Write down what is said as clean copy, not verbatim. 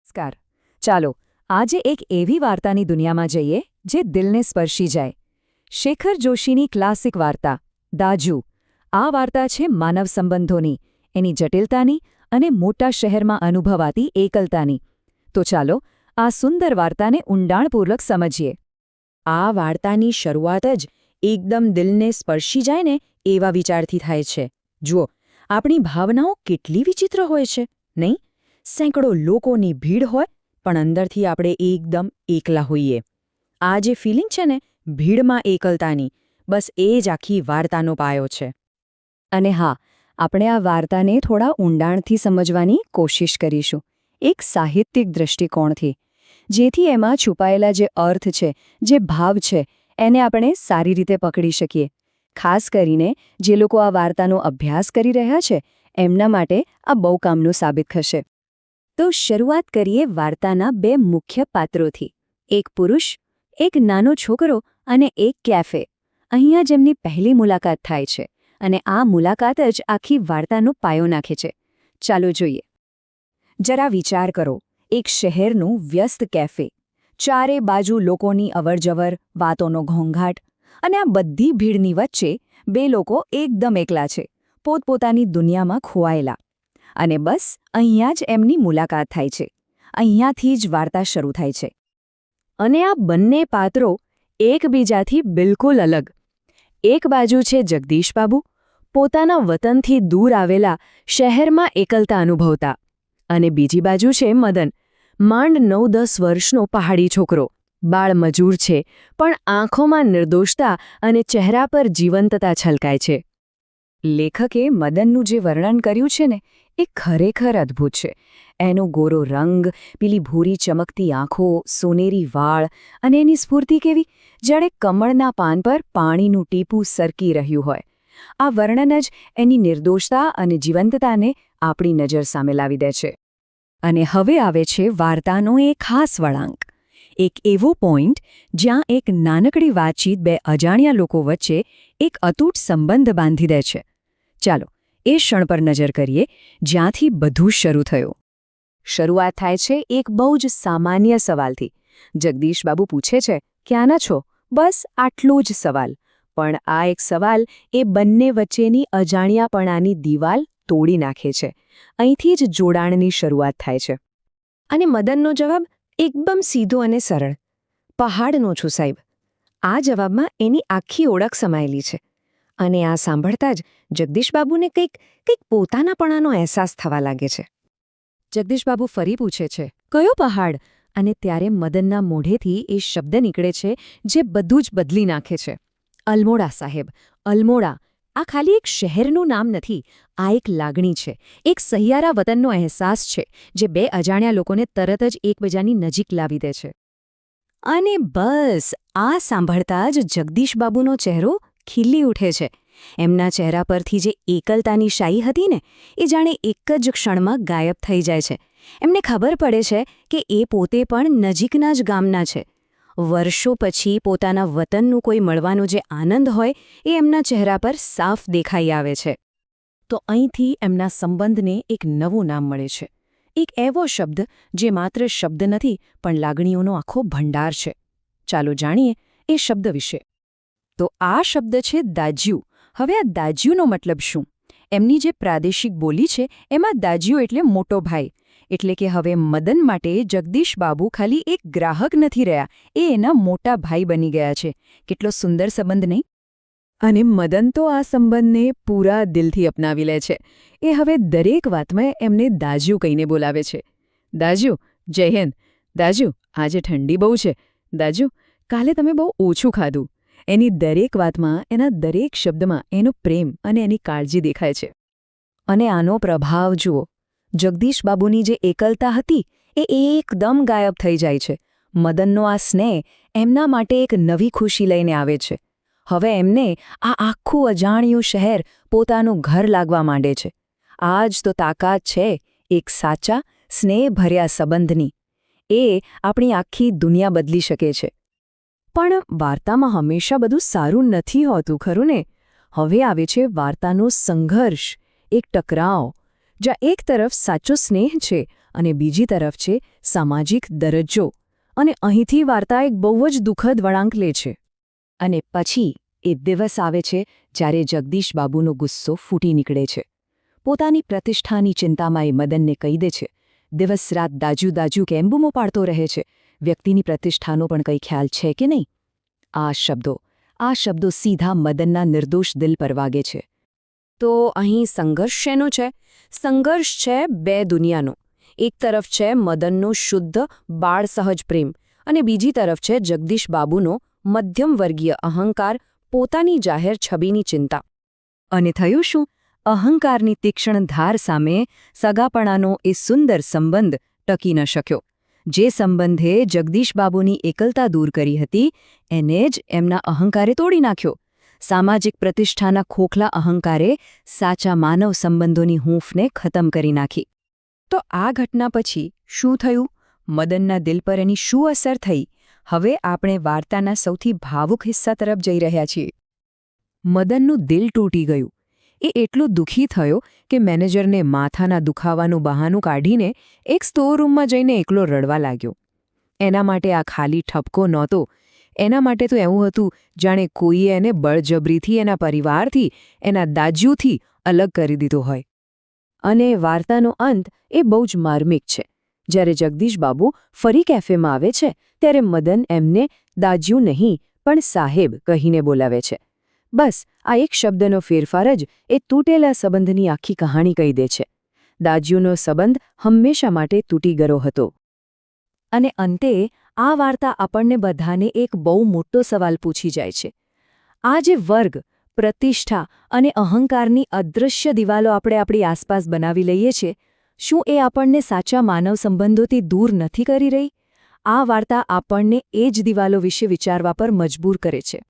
નમસ્કાર. ચાલો આજે એક એવી વાર્તાની દુનિયામાં જઈએ જે દિલને સ્પર્શી જાય. શેખર જોશીની ક્લાસિક વાર્તા દાજુ. આ વાર્તા છે માનવ સંબંધોની, એની જટિલતાની અને મોટા શહેરમાં અનુભવાતી એકલતાની. તો ચાલો આ સુંદર વાર્તાને ઊંડાણપૂર્વક સમજીએ. આ વાર્તાની શરૂઆત જ એકદમ દિલને સ્પર્શી જાય ને એવા વિચારથી થાય છે. જુઓ, આપણી ભાવનાઓ કેટલી વિચિત્ર હોય છે, નહીં? સેંકડો લોકોની ભીડ હોય પણ અંદરથી આપણે એકદમ એકલા હોઈએ. આ જે ફિલિંગ છે ને ભીડમાં એકલતાની, બસ એ જ આખી વાર્તાનો પાયો છે. અને હા, આપણે આ વાર્તાને થોડા ઊંડાણથી સમજવાની કોશિશ કરીશું, એક સાહિત્યિક દૃષ્ટિકોણથી, જેથી એમાં છુપાયેલા જે અર્થ છે, જે ભાવ છે, એને આપણે સારી રીતે પકડી શકીએ. ખાસ કરીને જે લોકો આ વાર્તાનો અભ્યાસ કરી રહ્યા છે એમના માટે આ બહુ કામનું સાબિત થશે. તો શરૂઆત કરીએ વાર્તાના બે મુખ્ય પાત્રોથી. એક પુરુષ, એક નાનો છોકરો અને એક કેફે. અહીંયા જેમની પહેલી મુલાકાત થાય છે અને આ મુલાકાત જ આખી વાર્તાનો પાયો નાખે છે. ચાલો જોઈએ. જરા વિચાર કરો, એક શહેરનું વ્યસ્ત કેફે, ચારે બાજુ લોકોની અવરજવર, વાતોનો ઘોંઘાટ, અને આ બધી ભીડની વચ્ચે બે લોકો એકદમ એકલા છે, પોતપોતાની દુનિયામાં ખોવાયેલા. અને બસ અહીંયા જ એમની મુલાકાત થાય છે. અહીંયાથી જ વાર્તા શરૂ થાય છે. અને આ બંને પાત્રો એકબીજાથી બિલકુલ અલગ. એક બાજુ છે જગદીશબાબુ, પોતાના વતનથી દૂર આવેલા, શહેરમાં એકલતા અનુભવતા. અને બીજી બાજુ છે મદન, માંડ 9-10 વર્ષનો પહાડી છોકરો, બાળ મજૂર છે, પણ આંખોમાં નિર્દોષતા અને ચહેરા પર જીવંતતા છલકાય છે. લેખકે મદનનું જે વર્ણન કર્યું છે ને એ ખરેખર અદ્ભુત છે. એનો ગોરો રંગ, પેલી ભૂરી ચમકતી આંખો, સોનેરી વાળ અને એની સ્ફૂર્તિ કેવી, જાણે કમળના પાન પર પાણીનું ટીપું સરકી રહ્યું હોય. આ વર્ણન જ એની નિર્દોષતા અને જીવંતતાને આપણી નજર સામે લાવી દે છે. અને હવે આવે છે વાર્તાનો એક ખાસ વળાંક, એક એવો પોઈન્ટ જ્યાં એક નાનકડી વાતચીત બે અજાણ્યા લોકો વચ્ચે એક અતૂટ સંબંધ બાંધી દે છે. ચાલો એ ક્ષણ પર નજર કરીએ જ્યાંથી બધું શરૂ થયું. શરૂઆત થાય છે એક બહુ જ સામાન્ય સવાલથી. જગદીશબાબુ પૂછે છે, ક્યાંના છો? બસ આટલો જ સવાલ. પણ આ એક સવાલ એ બંને વચ્ચેની અજાણ્યાપણાની દિવાલ તોડી નાખે છે. અહીંથી જ જોડાણની શરૂઆત થાય છે. અને મદનનો જવાબ એકદમ સીધો અને સરળ, પહાડનો છું સાહેબ. આ જવાબમાં એની આખી ઓળખ સમાયેલી છે. અને આ સાંભળતા જ જગદીશબાબુને કંઈક પોતાનાપણાનો અહેસાસ થવા લાગે છે. જગદીશબાબુ ફરી પૂછે છે, કયો પહાડ? અને ત્યારે મદનના મોઢેથી એ શબ્દ નીકળે છે જે બધું જ બદલી નાખે છે. અલ્મોડા સાહેબ, અલ્મોડા. આ ખાલી એક શહેરનું નામ નથી, આ એક લાગણી છે, એક સહિયારા વતનનો અહેસાસ છે જે બે અજાણ્યા લોકોને તરત જ એકબીજાની નજીક લાવી દે છે. અને બસ આ સાંભળતા જ જગદીશબાબુનો ચહેરો ખીલી ઉઠે છે. એમના ચહેરા પરથી જે એકલતાની શાઈ હતી ને એ જાણે એક જ ક્ષણમાં ગાયબ થઈ જાય છે. એમને ખબર પડે છે કે એ પોતે પણ નજીકના જ ગામના છે. વર્ષો પછી પોતાના વતનનું કોઈ મળવાનો જે આનંદ હોય એ એમના ચહેરા પર સાફ દેખાઈ આવે છે. તો અહીંથી એમના સંબંધને એક નવું નામ મળે છે. એક એવો શબ્દ જે માત્ર શબ્દ નથી પણ લાગણીઓનો આખો ભંડાર છે. ચાલો જાણીએ એ શબ્દ વિશે. તો આ શબ્દ છે દાજ્યું. હવે આ દાજ્યુંનો મતલબ શું? એમની જે પ્રાદેશિક બોલી છે એમાં દાજ્યું એટલે મોટો ભાઈ. એટલે કે હવે મદન માટે જગદીશબાબુ ખાલી એક ગ્રાહક નથી રહ્યા, એ એના મોટા ભાઈ બની ગયા છે. કેટલો સુંદર સંબંધ નહીં? અને મદન તો આ સંબંધને પૂરા દિલથી અપનાવી લે છે. એ હવે દરેક વાતમાં એમને દાજ્યું કહીને બોલાવે છે. દાજ્યું, જય હિન્દ. દાજ્યું, આજે ઠંડી બહુ છે. દાજ્યું, કાલે તમે બહુ ઓછું ખાધું. એની દરેક વાતમાં, એના દરેક શબ્દમાં એનો પ્રેમ અને એની કાળજી દેખાય છે. અને આનો પ્રભાવ જુઓ. જગદીશબાબુની જે એકલતા હતી એ એકદમ ગાયબ થઈ જાય છે. મદનનો આ સ્નેહ એમના માટે એક નવી ખુશી લઈને આવે છે. હવે એમને આ આખું અજાણ્યું શહેર પોતાનું ઘર લાગવા માંડે છે. આ જ તો તાકાત છે એક સાચા, સ્નેહભર્યા સંબંધની. એ આપણી આખી દુનિયા બદલી શકે છે. પણ વાર્તામાં હંમેશા બધું સારું નથી હોતું, ખરું ને? હવે આવે છે વાર્તાનો સંઘર્ષ, એક ટકરાવ, જ્યાં એક તરફ સાચો સ્નેહ છે અને બીજી તરફ છે સામાજિક દરજ્જો અને અહીંથી વાર્તા એક બહુ જ દુઃખદ વળાંક લે છે. અને પછી એ દિવસ આવે છે જ્યારે જગદીશ બાબુનો ગુસ્સો ફૂટી નીકળે છે. પોતાની પ્રતિષ્ઠાની ચિંતામાં એ મદનને કહી દે છે, દિવસ રાત દાજુ દાજુ કેમ બૂમો પાડતો રહે છે, વ્યક્તિની પ્રતિષ્ઠાનો પણ કંઈ ખ્યાલ છે કે નહીં? આ શબ્દો સીધા મદનના નિર્દોષ દિલ પર વાગે છે. તો અહીં સંઘર્ષ શેનો છે? સંઘર્ષ છે બે દુનિયાનો. એક તરફ છે મદનનો શુદ્ધ બાળ સહજ પ્રેમ અને બીજી તરફ છે જગદીશ બાબુનો મધ્યમવર્ગીય અહંકાર, પોતાની જાહેર છબીની ચિંતા. અને થયું શું? અહંકારની તીક્ષ્ણ ધાર સામે સગાપણાનો એ સુંદર સંબંધ ટકી ન શક્યો. જે સંબંધે જગદીશ બાબુની એકલતા દૂર કરી હતી, એને જ એમના અહંકારે તોડી નાખ્યો. સામાજિક પ્રતિષ્ઠાના ખોખલા અહંકારે સાચા માનવ સંબંધોની હૂંફને ખતમ કરી નાખી. તો આ ઘટના પછી શું થયું? મદનના દિલ પર એની શું અસર થઈ? હવે આપણે વાર્તાના સૌથી ભાવુક હિસ્સા તરફ જઈ રહ્યા છીએ. મદનનું દિલ તૂટી ગયું. એ એટલો દુઃખી થયો કે મેનેજરને માથાના દુખાવાનું બહાનું કાઢીને એક સ્ટોરરૂમમાં જઈને એકલો રડવા લાગ્યો. એના માટે આ ખાલી ઠપકો નહોતો. એના માટે તો એવું હતું જાણે કોઈએ એને બળજબરીથી એના પરિવારથી, એના દાજ્યુથી અલગ કરી દીધો હોય. અને વાર્તાનો અંત એ બહુ જ માર્મિક છે. જ્યારે જગદીશ બાબુ ફરી કેફેમાં આવે છે ત્યારે મદન એમને દાજ્યું નહીં પણ સાહેબ કહીને બોલાવે છે. બસ આ એક શબ્દનો ફેરફાર જ એ તૂટેલા સંબંધની આખી કહાણી કહી દે છે. દાજ્યુનો સંબંધ હંમેશા માટે તૂટી ગયો હતો. અને અંતે આ વાર્તા આપણને બધાને એક બહુ મોટો સવાલ પૂછી જાય છે. આ જે વર્ગ, પ્રતિષ્ઠા અને અહંકારની અદૃશ્ય દિવાલો આપણે આપણી આસપાસ બનાવી લઈએ છીએ, શું એ આપણને સાચા માનવ સંબંધોથી દૂર નથી કરી રહી? આ વાર્તા આપણને એ જ દિવાલો વિશે વિચારવા પર મજબૂર કરે છે.